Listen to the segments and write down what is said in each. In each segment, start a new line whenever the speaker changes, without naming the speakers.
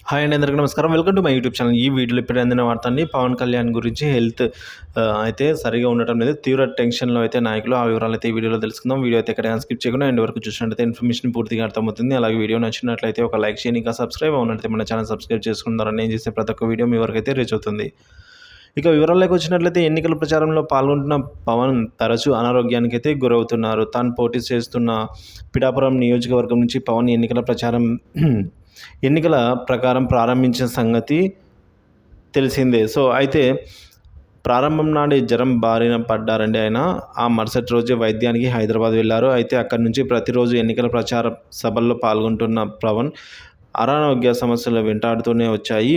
Hi అండి, అందరికీ నమస్కారం. Welcome to my YouTube channel. ఈ వీడియోలో ఇప్పుడే అందిన వార్తని పవన్ కళ్యాణ్ గురించి హెల్త్ అయితే సరిగ్గా ఉండటం లేదు. తీవ్ర టెన్షన్‌లో అయితే నాయకులు. ఆ వివరాలైతే ఈ వీడియోలో తెలుసుకుందాం. వీడియో అయితే ఎక్కడైనా స్కిప్ చేయకుండా ఎండ్ వరకు చూసినట్లయితే ఇన్ఫర్మేషన్ పూర్తిగా అర్థమవుతుంది. అలాగే వీడియో నచ్చినట్లయితే ఒక లైక్ చేయండి. ఇంకా సబ్స్క్రైబ్ అవ్వనట్లయితే మన ఛానల్ సబ్స్క్రైబ్ చేసుకున్నారని నేను చేసే ప్రతి ఒక్క వీడియో మీ వరకైతే రీచ్ అవుతుంది. ఇక వివరాల్లోకి వచ్చినట్లయితే ఎన్నికల ప్రచారంలో పాల్గొంటున్న పవన్ తరచూ అనారోగ్యానికైతే గురవుతున్నారు. తాను పోటీ చేస్తున్న పిఠాపురం నియోజకవర్గం నుంచి పవన్ ఎన్నికల ప్రకారం ప్రారంభించిన సంగతి తెలిసిందే. అయితే ప్రారంభం నాడే జ్వరం బారిన పడ్డారండి ఆయన. ఆ మరుసటి రోజే వైద్యానికి హైదరాబాద్ వెళ్లారు. అయితే అక్కడి నుంచి ప్రతిరోజు ఎన్నికల ప్రచార సభల్లో పాల్గొంటున్న పవన్ అనారోగ్య సమస్యలు వెంటాడుతూనే వచ్చాయి.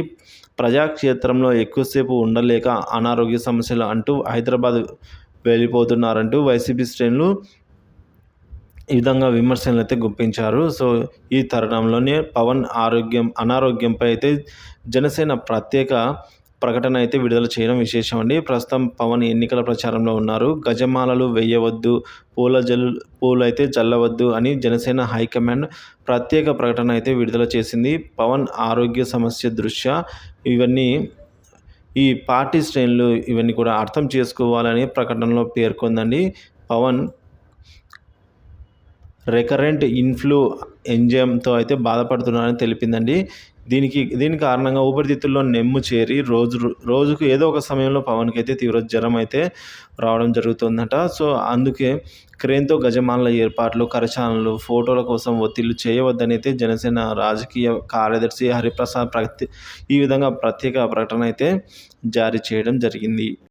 ప్రజాక్షేత్రంలో ఎక్కువసేపు ఉండలేక అనారోగ్య సమస్యలు అంటూ హైదరాబాద్ వెళ్ళిపోతున్నారంటూ వైసీపీ శ్రేణులు ఈ విధంగా విమర్శలనైతే గుప్పించారు. ఈ తరుణంలోనే పవన్ అనారోగ్యంపై అయితే జనసేన ప్రత్యేక ప్రకటన అయితే విడుదల చేయడం విశేషం అండి. ప్రస్తుతం పవన్ ఎన్నికల ప్రచారంలో ఉన్నారు. గజమాలలు వేయవద్దు, పూలైతే చల్లవద్దు అని జనసేన హైకమాండ్ ప్రత్యేక ప్రకటన అయితే విడుదల చేసింది. పవన్ ఆరోగ్య సమస్య దృష్ట్యా ఈ పార్టీ శ్రేణులు ఇవన్నీ కూడా అర్థం చేసుకోవాలని ప్రకటనలో పేర్కొందండి. పవన్ రికరెంట్ ఎంజైమ్‌తో అయితే బాధపడుతున్నారని తెలిపిందండి. దీని కారణంగా ఊపిరితిత్తుల్లో నెమ్ము చేరి రోజుకు ఏదో ఒక సమయంలో పవన్‌కైతే తీవ్ర జ్వరం అయితే రావడం జరుగుతుందట. అందుకే క్రేన్‌తో గజమాల ఏర్పాట్లు, కరచాలనాలు, ఫోటోల కోసం ఒత్తిళ్లు చేయవద్దని అయితే జనసేన రాజకీయ కార్యదర్శి హరిప్రసాద్ ఈ విధంగా ప్రత్యేక ప్రకటన అయితే జారీ చేయడం జరిగింది.